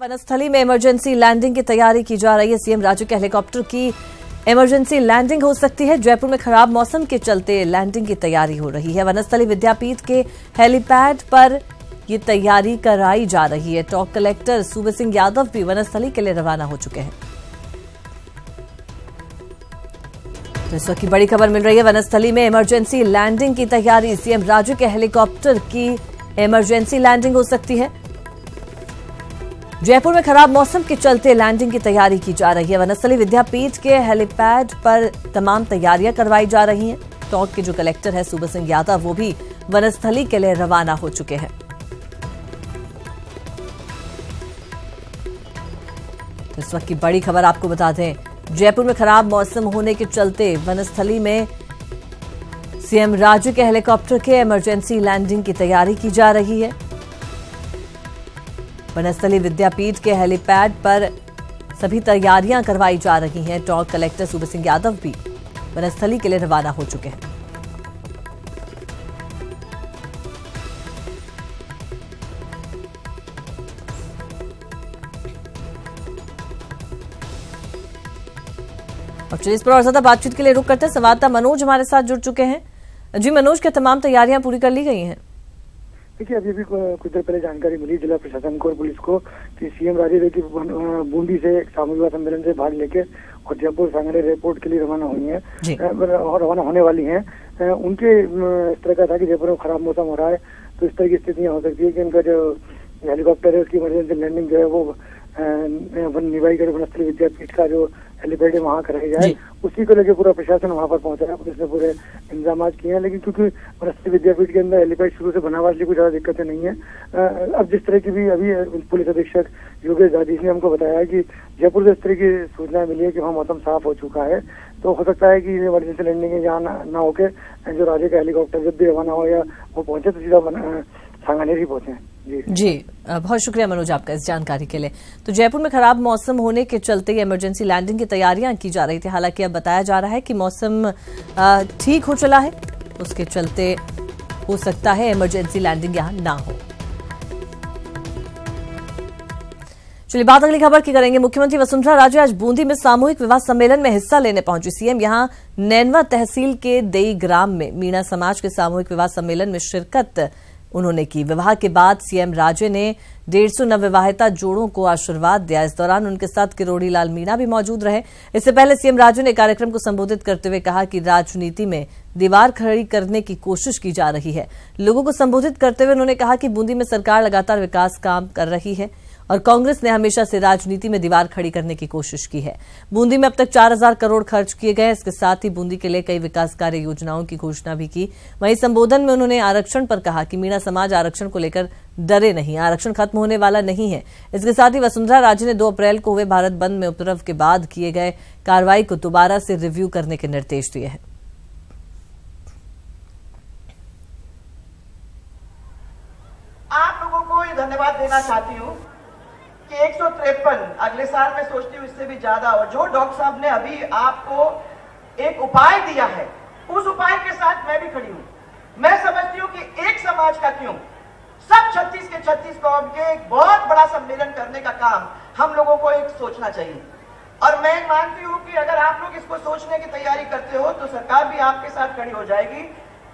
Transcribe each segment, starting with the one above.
वनस्थली में emergency landing की तैयारी की जा रही है। सीएम राजू के हेलीकॉप्टर की इमरजेंसी लैंडिंग हो सकती है। जयपुर में खराब मौसम के चलते लैंडिंग की तैयारी हो रही है। वनस्थली विद्यापीठ के हेलीपैड पर ये तैयारी कराई जा रही है। टॉक कलेक्टर सूबे सिंह यादव भी वनस्थली के लिए रवाना हो चुके हैं। तो इस वक्त की बड़ी खबर मिल रही है। वनस्थली में इमरजेंसी लैंडिंग की तैयारी। सीएम राजू के हेलीकॉप्टर की इमरजेंसी लैंडिंग हो सकती है। जयपुर में खराब मौसम के चलते लैंडिंग की तैयारी की जा रही है। वनस्थली विद्यापीठ के हेलीपैड पर तमाम तैयारियां करवाई जा रही हैं। टॉक के जो कलेक्टर है सूबे सिंह यादव, वो भी वनस्थली के लिए रवाना हो चुके हैं। तो इस वक्त की बड़ी खबर आपको बता दें, जयपुर में खराब मौसम होने के चलते वनस्थली में सीएम राजू के हेलीकॉप्टर के इमरजेंसी लैंडिंग की तैयारी की जा रही है। वनस्थली विद्यापीठ के हेलीपैड पर सभी तैयारियां करवाई जा रही हैं। टॉक कलेक्टर सूबे सिंह यादव भी वनस्थली के लिए रवाना हो चुके हैं। और चलिए इस पर और ज्यादा बातचीत के लिए रुक करते हैं। संवाददाता मनोज हमारे साथ जुड़ चुके हैं। जी मनोज, क्या तमाम तैयारियां पूरी कर ली गई हैं? देखिए, अभी भी कुछ देर पहले जानकारी मिली जिला प्रशासन को और पुलिस को कि सीएम राजू की बूंदी से एक सामूहिक सम्मेलन से भाग लेके और जयपुर सांगनेर एयरपोर्ट के लिए रवाना हुई हैं और रवाना होने वाली हैं। उनके इस तरह का था कि जयपुर में खराब मौसम हो रहा है, तो इस तरह की स्थितियां हो सकती है कि उनका जो हेलीकॉप्टर है उसकी इमरजेंसी लैंडिंग जो है वो निवाईगढ़ वनस्थली विद्यापीठ का जो हेलीपैड है वहाँ कराई जाए। उसी को लेकर पूरा प्रशासन वहाँ पर पहुंचा है। पुलिस ने पूरे इंतजाम किए हैं, लेकिन क्योंकि वनस्थली विद्यापीठ के अंदर हेलीपैड शुरू से बना हुआ, इसलिए कुछ ज्यादा दिक्कतें नहीं है। अब जिस तरह की भी अभी पुलिस अधीक्षक योगेश दादीश ने हमको बताया कि जयपुर से इस तरह की सूचना मिली है कि वहाँ मौसम साफ हो चुका है, तो हो सकता है कि इमरजेंसी लैंडिंग यहाँ ना होके जो राजू का हेलीकॉप्टर जब भी रवाना हो या वो पहुंचे तो सीधा सांगनेर ही पहुंचे। जी बहुत शुक्रिया मनोज आपका इस जानकारी के लिए। तो जयपुर में खराब मौसम होने के चलते इमरजेंसी लैंडिंग की तैयारियां की जा रही थी। हालांकि अब बताया जा रहा है कि मौसम ठीक हो चला है, उसके चलते हो सकता है इमरजेंसी लैंडिंग यहां ना हो। चलिए बात अगली खबर की करेंगे। मुख्यमंत्री वसुंधरा राजे आज बूंदी में सामूहिक विवाह सम्मेलन में हिस्सा लेने पहुंची। सीएम यहां नैनवा तहसील के देई ग्राम में मीणा समाज के सामूहिक विवाह सम्मेलन में शिरकत उन्होंने की। विवाह के बाद सीएम राजे ने 150 नवविवाहिता जोड़ों को आशीर्वाद दिया। इस दौरान उनके साथ किरोड़ी लाल मीणा भी मौजूद रहे। इससे पहले सीएम राजे ने कार्यक्रम को संबोधित करते हुए कहा कि राजनीति में दीवार खड़ी करने की कोशिश की जा रही है। लोगों को संबोधित करते हुए उन्होंने कहा कि बूंदी में सरकार लगातार विकास काम कर रही है और कांग्रेस ने हमेशा से राजनीति में दीवार खड़ी करने की कोशिश की है। बूंदी में अब तक 4000 करोड़ खर्च किए गए। इसके साथ ही बूंदी के लिए कई विकास कार्य योजनाओं की घोषणा भी की। वहीं संबोधन में उन्होंने आरक्षण पर कहा कि मीणा समाज आरक्षण को लेकर डरे नहीं, आरक्षण खत्म होने वाला नहीं है। इसके साथ ही वसुंधरा राजे ने 2 अप्रैल को हुए भारत बंद में उपद्रव के बाद किए गए कार्रवाई को दोबारा से रिव्यू करने के निर्देश दिए हैं। आप लोगों को ये धन्यवाद देना चाहती हूँ कि 153 अगले साल मैं सोचती हूँ इससे भी ज्यादा, और जो डॉक्टर साहब ने अभी आपको एक उपाय दिया है, उस उपाय के साथ मैं भी खड़ी हूँ। मैं समझती हूँ कि एक समाज का क्यों, सब 36 के 36 कौम के एक बहुत बड़ा सम्मेलन करने का काम हम लोगों को एक सोचना चाहिए। और मैं मानती हूँ कि अगर आप लोग इसको सोचने की तैयारी करते हो तो सरकार भी आपके साथ खड़ी हो जाएगी।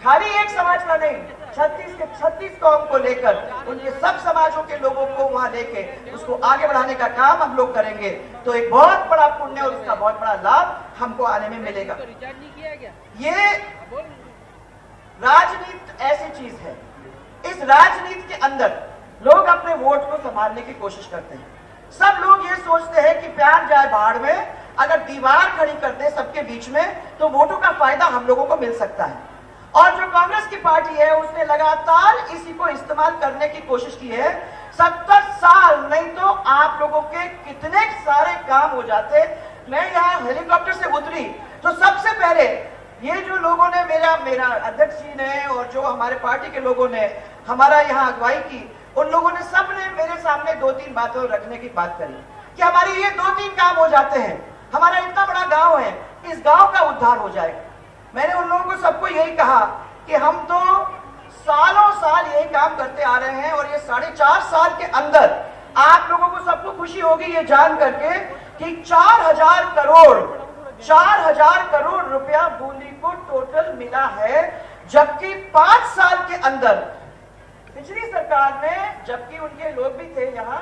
खाली एक समाज का नहीं, 36 के 36 कौम को लेकर उनके सब समाजों के लोगों को वहां लेके उसको आगे बढ़ाने का काम हम लोग करेंगे, तो एक बहुत बड़ा पुण्य और उसका बहुत बड़ा लाभ हमको आने में मिलेगा। ये राजनीति ऐसी चीज है, इस राजनीति के अंदर लोग अपने वोट को संभालने की कोशिश करते हैं। सब लोग ये सोचते हैं कि प्यार जाए बाढ़ में, अगर दीवार खड़ी कर दे सबके बीच में तो वोटों का फायदा हम लोगों को मिल सकता है। और जो कांग्रेस की पार्टी है उसने लगातार इसी को इस्तेमाल करने की कोशिश की है। 70 साल नहीं तो आप लोगों के कितने सारे काम हो जाते। मैं यहाँ हेलीकॉप्टर से उतरी तो सबसे पहले ये जो लोगों ने मेरा अध्यक्ष जी ने और जो हमारे पार्टी के लोगों ने हमारा यहाँ अगुवाई की, उन लोगों ने सबने मेरे सामने 2-3 बातें रखने की बात करी कि हमारे ये 2-3 काम हो जाते हैं। हमारा इतना बड़ा गांव है, इस गांव का उद्धार हो जाएगा। मैंने उन लोगों को सबको यही कहा कि हम तो सालों साल यही काम करते आ रहे हैं और ये 4.5 साल के अंदर आप लोगों को सबको खुशी होगी ये जान करके कि 4,000 करोड़ रुपया बूंदी को टोटल मिला है, जबकि 5 साल के अंदर पिछली सरकार ने, जबकि उनके लोग भी थे यहाँ,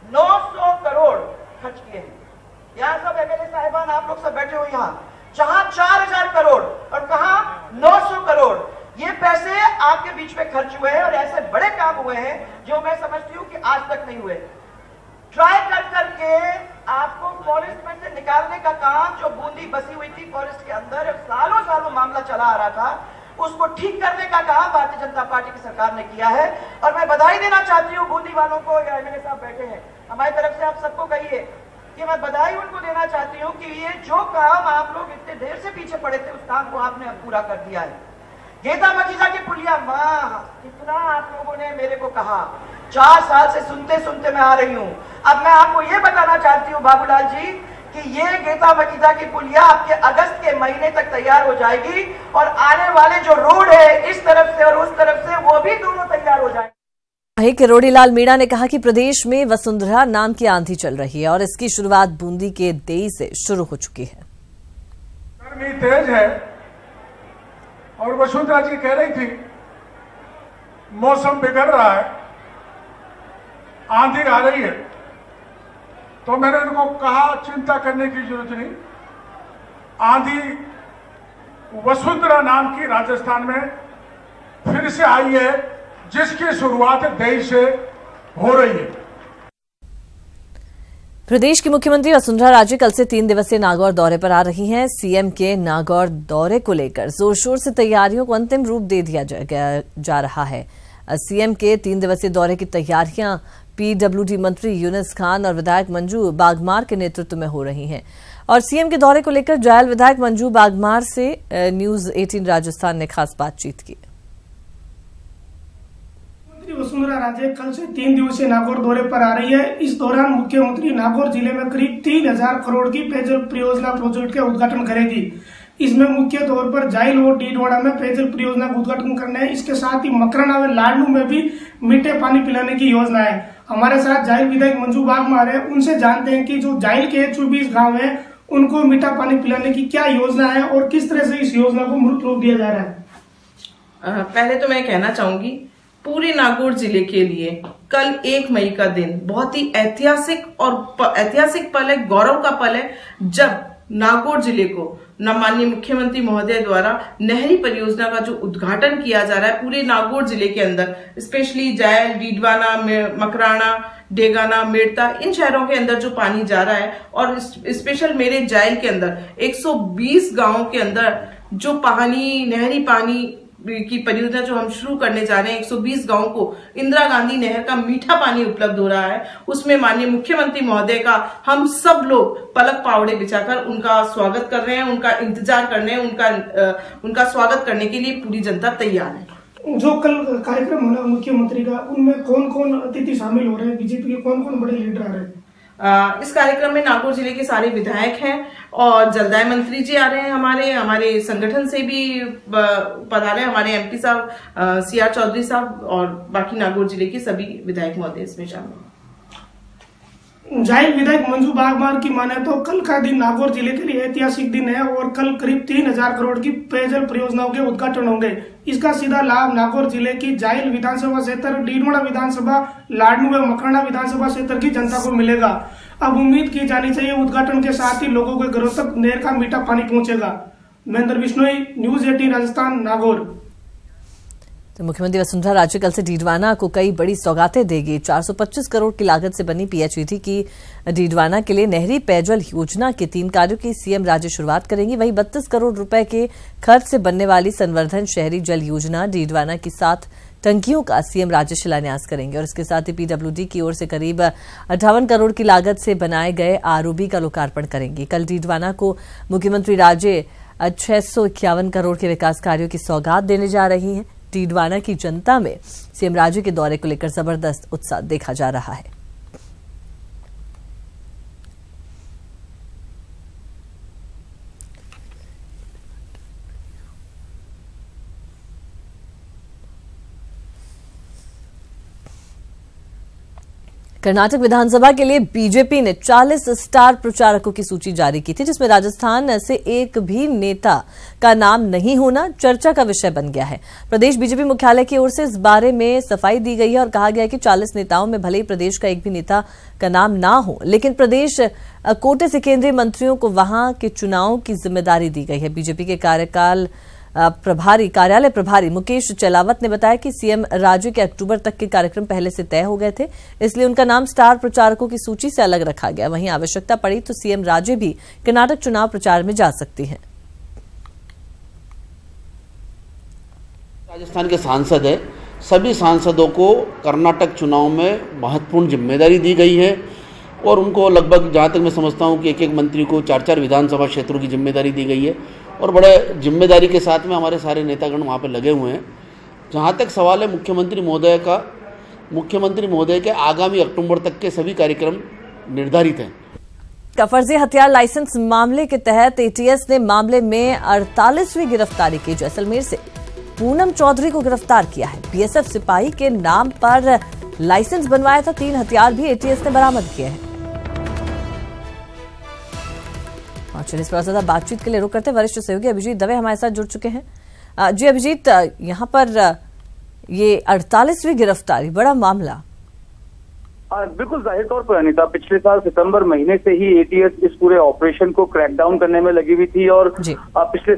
900 करोड़ खर्च किए हैं। यहाँ सब एमएलए साहिबान आप लोग सब बैठे हो यहाँ, जहां 4,000 करोड़ और कहा 900 करोड़, ये पैसे आपके बीच में खर्च हुए हैं और ऐसे बड़े काम हुए हैं जो मैं समझती हूँ कि आज तक नहीं हुए। ट्राई कर करके आपको फॉरेस्ट में से निकालने का काम, जो बूंदी बसी हुई थी फॉरेस्ट के अंदर, सालों मामला चला आ रहा था, उसको ठीक करने का काम भारतीय जनता पार्टी की सरकार ने किया है। और मैं बधाई देना चाहती हूँ बूंदी वालों को, या एमएलए साहब बैठे हैं, हमारी तरफ से आप सबको कहिए कि मैं बधाई उनको देना चाहती हूँ कि ये जो काम आप लोग इतने देर से पीछे पड़े थे, उस काम को आपने अब पूरा कर दिया है। गेता मखीजा की पुलिया, वाह कितना आप लोगों ने मेरे को कहा, 4 साल से सुनते सुनते मैं आ रही हूँ। अब मैं आपको ये बताना चाहती हूँ बाबूलाल जी कि ये गेता मखीजा की पुलिया आपके अगस्त के महीने तक तैयार हो जाएगी और आने वाले जो रोड है इस तरफ से और उस तरफ से, वो भी दोनों तैयार हो जाएंगे। किरोड़ीलाल मीणा ने कहा कि प्रदेश में वसुंधरा नाम की आंधी चल रही है और इसकी शुरुआत बूंदी के देई से शुरू हो चुकी है। गर्मी तेज है और वसुंधरा जी कह रही थी मौसम बिगड़ रहा है, आंधी आ रही है, तो मैंने उनको कहा चिंता करने की जरूरत नहीं, आंधी वसुंधरा नाम की राजस्थान में फिर से आई है, जिसकी शुरुआत देश से हो रही है। प्रदेश की मुख्यमंत्री वसुंधरा राजे कल से 3 दिवसीय नागौर दौरे पर आ रही हैं। सीएम के नागौर दौरे को लेकर जोर शोर से तैयारियों को अंतिम रूप दे दिया जा रहा है। सीएम के 3 दिवसीय दौरे की तैयारियां पीडब्ल्यूडी मंत्री यूनुस खान और विधायक मंजू बागमार के नेतृत्व में हो रही हैं और सीएम के दौरे को लेकर जायल विधायक मंजू बागमार से न्यूज 18 राजस्थान ने खास बातचीत की। वसुंधरा राजे कल से 3 दिवसीय नागौर दौरे पर आ रही है। इस दौरान मुख्यमंत्री नागौर जिले में करीब 3,000 करोड़ की पेयजल परियोजना प्रोजेक्ट का उद्घाटन करेगी। इसमें मुख्य तौर पर जाइल और डीडवाड़ा में पेयजल परियोजना का उद्घाटन करना है। इसके साथ ही मकराना व लाडनू में भी मीठे पानी पिलाने की योजना है। हमारे साथ जाइल विधायक मंजू बागमार है, उनसे जानते हैं कि जो जाइल के 24 गाँव है उनको मीठा पानी पिलाने की क्या योजना है और किस तरह से इस योजना को मूर्त रूप दिया जा रहा है। पहले तो मैं कहना चाहूंगी पूरे नागौर जिले के लिए कल 1 मई का दिन बहुत ही ऐतिहासिक पल है, गौरव का पल है, जब नागौर जिले को माननीय मुख्यमंत्री महोदय द्वारा नहरी परियोजना का जो उद्घाटन किया जा रहा है पूरे नागौर जिले के अंदर, स्पेशली जायल, डीडवाना, मकराना, डेगाना, मेड़ता, इन शहरों के अंदर जो पानी जा रहा है और स्पेशल मेरे जायल के अंदर 120 गांवों के अंदर जो पानी, नहरी पानी की परियोजना जो हम शुरू करने जा रहे हैं, 120 गांवों को इंदिरा गांधी नहर का मीठा पानी उपलब्ध हो रहा है। उसमें माननीय मुख्यमंत्री महोदय का हम सब लोग पलक पावड़े बिछाकर उनका स्वागत कर रहे हैं, उनका इंतजार कर रहे हैं, उनका स्वागत करने के लिए पूरी जनता तैयार है। जो कल कार्यक्रम होना मुख्यमंत्री का, उनमें कौन कौन अतिथि शामिल हो रहे हैं, बीजेपी के कौन कौन बड़े लीडर आ रहे हैं? इस कार्यक्रम में नागौर जिले के सारे विधायक हैं और जलदाय मंत्री जी आ रहे हैं, हमारे संगठन से भी पधारे हैं, हमारे एमपी साहब सीआर चौधरी साहब और बाकी नागौर जिले के सभी विधायक महोदय इसमें शामिल हैं। जाहिर विधायक मंजू बागमार की माने तो कल का दिन नागौर जिले के लिए ऐतिहासिक दिन है और कल करीब 3,000 करोड़ की पेयजल परियोजनाओं के उद्घाटन होंगे। इसका सीधा लाभ नागौर जिले की जाइल विधानसभा क्षेत्र, डीडवाड़ा विधानसभा, लाडनू व मकराना विधानसभा क्षेत्र की जनता को मिलेगा। अब उम्मीद की जानी चाहिए उद्घाटन के साथ ही लोगों के घरों तक नहर का मीठा पानी पहुंचेगा। महेंद्र बिश्नोई, न्यूज 18 राजस्थान, नागौर। तो मुख्यमंत्री वसुंधरा राजे कल से डीडवाना को कई बड़ी सौगातें देगी। 425 करोड़ की लागत से बनी पीएचईडी की डीडवाना के लिए नहरी पेयजल योजना के 3 कार्यों की सीएम राजे शुरुआत करेंगी। वहीं 32 करोड़ रुपए के खर्च से बनने वाली संवर्धन शहरी जल योजना डीडवाना की 7 टंकियों का सीएम राजे शिलान्यास करेंगे और इसके साथ ही पीडब्ल्यूडी की ओर से करीब 58 करोड़ की लागत से बनाए गए आरओबी का लोकार्पण करेंगे। कल डीडवाना को मुख्यमंत्री राजे 651 करोड़ के विकास कार्यों की सौगात देने जा रही हैं। डीडवाना की जनता में सीएम राजे के दौरे को लेकर जबरदस्त उत्साह देखा जा रहा है। कर्नाटक विधानसभा के लिए बीजेपी ने 40 स्टार प्रचारकों की सूची जारी की थी, जिसमें राजस्थान से एक भी नेता का नाम नहीं होना चर्चा का विषय बन गया है। प्रदेश बीजेपी मुख्यालय की ओर से इस बारे में सफाई दी गई है और कहा गया है कि 40 नेताओं में भले ही प्रदेश का एक भी नेता का नाम ना हो, लेकिन प्रदेश कोटे से केंद्रीय मंत्रियों को वहां के चुनावों की जिम्मेदारी दी गई है। बीजेपी के कार्यालय प्रभारी मुकेश चलावत ने बताया कि सीएम राजू के अक्टूबर तक के कार्यक्रम पहले से तय हो गए थे, इसलिए उनका नाम स्टार प्रचारकों की सूची से अलग रखा गया। वहीं आवश्यकता पड़ी तो सीएम राजू भी कर्नाटक चुनाव प्रचार में जा सकती हैं। राजस्थान के सांसद है, सभी सांसदों को कर्नाटक चुनाव में महत्वपूर्ण जिम्मेदारी दी गई है और उनको लगभग, जहाँ तक मैं समझता हूँ कि एक एक मंत्री को 4-4 विधानसभा क्षेत्रों की जिम्मेदारी दी गई है और बड़े जिम्मेदारी के साथ में हमारे सारे नेतागण वहाँ पर लगे हुए हैं। जहाँ तक सवाल है मुख्यमंत्री महोदय के आगामी अक्टूबर तक के सभी कार्यक्रम निर्धारित हैं। फर्जी हथियार लाइसेंस मामले के तहत एटीएस ने मामले में 48वीं गिरफ्तारी की। जैसलमेर से पूनम चौधरी को गिरफ्तार किया है। बीएसएफ सिपाही के नाम पर लाइसेंस बनवाया था। 3 हथियार भी एटीएस ने बरामद किए हैं। चलिए इस पर ज्यादा बातचीत के लिए रुक करते हैं। वरिष्ठ सहयोगी अभिजीत दवे हमारे साथ जुड़ चुके हैं। जी अभिजीत, यहाँ पर ये 48वीं गिरफ्तारी, बड़ा मामला। बिल्कुल जाहिर तौर पर अनिता, पिछले साल सितंबर महीने से ही एटीएस इस पूरे ऑपरेशन को क्रैकडाउन करने में लगी हुई थी और पिछले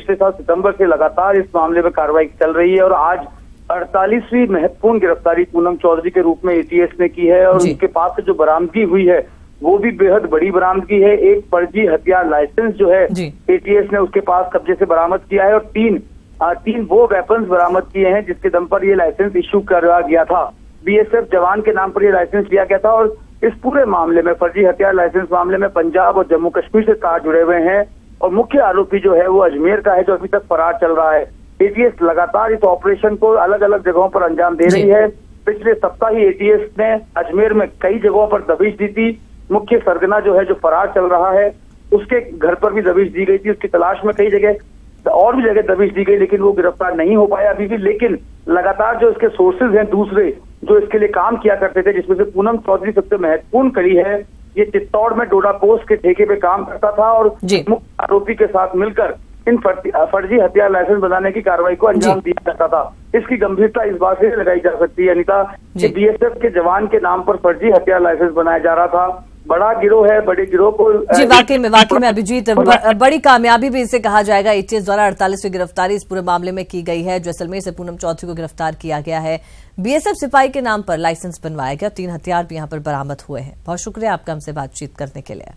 साल सितंबर से लगातार इस मामले में कार्रवाई चल रही है और आज 48वीं महत्वपूर्ण गिरफ्तारी पूनम चौधरी के रूप में एटीएस ने की है और उनके पास से जो बरामदगी हुई है वो भी बेहद बड़ी बरामदगी है। एक फर्जी हथियार लाइसेंस जो है एटीएस ने उसके पास कब्जे से बरामद किया है और तीन वो वेपन्स बरामद किए हैं जिसके दम पर ये लाइसेंस इश्यू करवाया गया था। बीएसएफ जवान के नाम पर ये लाइसेंस लिया गया था और इस पूरे मामले में, फर्जी हथियार लाइसेंस मामले में पंजाब और जम्मू कश्मीर से तार जुड़े हुए हैं और मुख्य आरोपी जो है वो अजमेर का है, जो अभी तक फरार चल रहा है। एटीएस लगातार इस ऑपरेशन को अलग अलग जगहों पर अंजाम दे रही है। पिछले सप्ताह ही एटीएस ने अजमेर में कई जगहों पर दबिश दी थी। मुख्य सरगना जो है, जो फरार चल रहा है, उसके घर पर भी दबिश दी गई थी। उसकी तलाश में कई जगह और भी जगह दबिश दी गई, लेकिन वो गिरफ्तार नहीं हो पाया अभी भी। लेकिन लगातार जो इसके सोर्सेज हैं दूसरे जो इसके लिए काम किया करते थे, जिसमें से पूनम चौधरी सबसे महत्वपूर्ण कड़ी है। ये चित्तौड़ में डोडा पोस्ट के ठेके पे काम करता था और मुख्य आरोपी के साथ मिलकर इन फर्जी हथियार लाइसेंस बनाने की कार्रवाई को अंजाम दिया जाता था। इसकी गंभीरता इस बात से लगाई जा सकती है अनिता कि बीएसएफ के जवान के नाम पर फर्जी हथियार लाइसेंस बनाया जा रहा था। बड़ा गिरोह है, बड़े गिरोह को जी वाकई में अभिजीत बड़ी कामयाबी भी इसे कहा जाएगा। एटीएस द्वारा 48वीं गिरफ्तारी इस पूरे मामले में की गई है। जैसलमेर से पूनम चौधरी को गिरफ्तार किया गया है। बीएसएफ सिपाही के नाम पर लाइसेंस बनवाया गया। 3 हथियार भी यहाँ पर बरामद हुए हैं। बहुत शुक्रिया आपका हमसे बातचीत करने के लिए।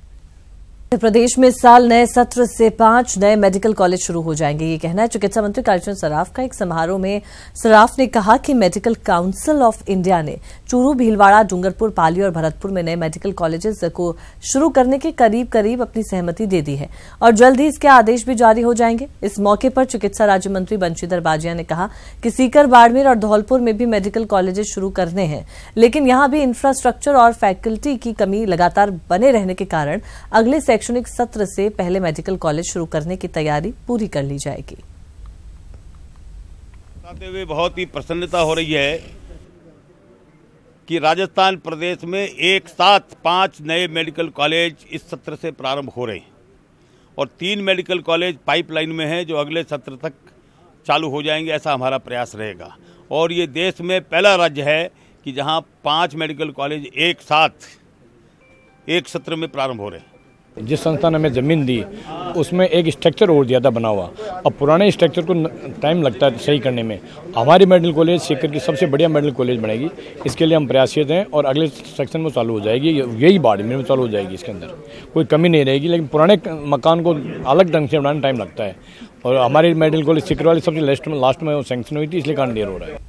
प्रदेश में इस साल नए सत्र से 5 नए मेडिकल कॉलेज शुरू हो जाएंगे, ये कहना है चिकित्सा मंत्री कालीचरण सराफ का। एक समारोह में सराफ ने कहा कि मेडिकल काउंसिल ऑफ इंडिया ने चूरू, भीलवाड़ा, डूंगरपुर, पाली और भरतपुर में नए मेडिकल कॉलेजेस को शुरू करने के करीब अपनी सहमति दे दी है और जल्द ही इसके आदेश भी जारी हो जाएंगे। इस मौके पर चिकित्सा राज्य मंत्री बंशीधर बाजिया ने कहा कि सीकर, बाड़मेर और धौलपुर में भी मेडिकल कॉलेजेस शुरू करने हैं, लेकिन यहां भी इंफ्रास्ट्रक्चर और फैकल्टी की कमी लगातार बने रहने के कारण अगले शैक्षणिक सत्र से पहले मेडिकल कॉलेज शुरू करने की तैयारी पूरी कर ली जाएगी। बताते हुए बहुत ही प्रसन्नता हो रही है कि राजस्थान प्रदेश में एक साथ 5 नए मेडिकल कॉलेज इस सत्र से प्रारंभ हो रहे हैं और 3 मेडिकल कॉलेज पाइपलाइन में हैं जो अगले सत्र तक चालू हो जाएंगे, ऐसा हमारा प्रयास रहेगा। और ये देश में पहला राज्य है कि जहां 5 मेडिकल कॉलेज एक साथ एक सत्र में प्रारंभ हो रहे हैं। जिस संस्था ने हमें ज़मीन दी उसमें एक स्ट्रक्चर और दिया था बना हुआ, अब पुराने स्ट्रक्चर को टाइम लगता है सही करने में। हमारी मेडिकल कॉलेज सीकर की सबसे बढ़िया मेडिकल कॉलेज बनेगी, इसके लिए हम प्रयासरत हैं और अगले सेक्शन में चालू हो जाएगी, यही बाड़मेर में चालू हो जाएगी। इसके अंदर कोई कमी नहीं रहेगी, लेकिन पुराने मकान को अलग ढंग से बनाने टाइम लगता है और हमारी मेडिकल कॉलेज सीकर वाली सबसे लास्ट में सैंक्शन हुई थी, इसलिए कारण देर हो रहा है।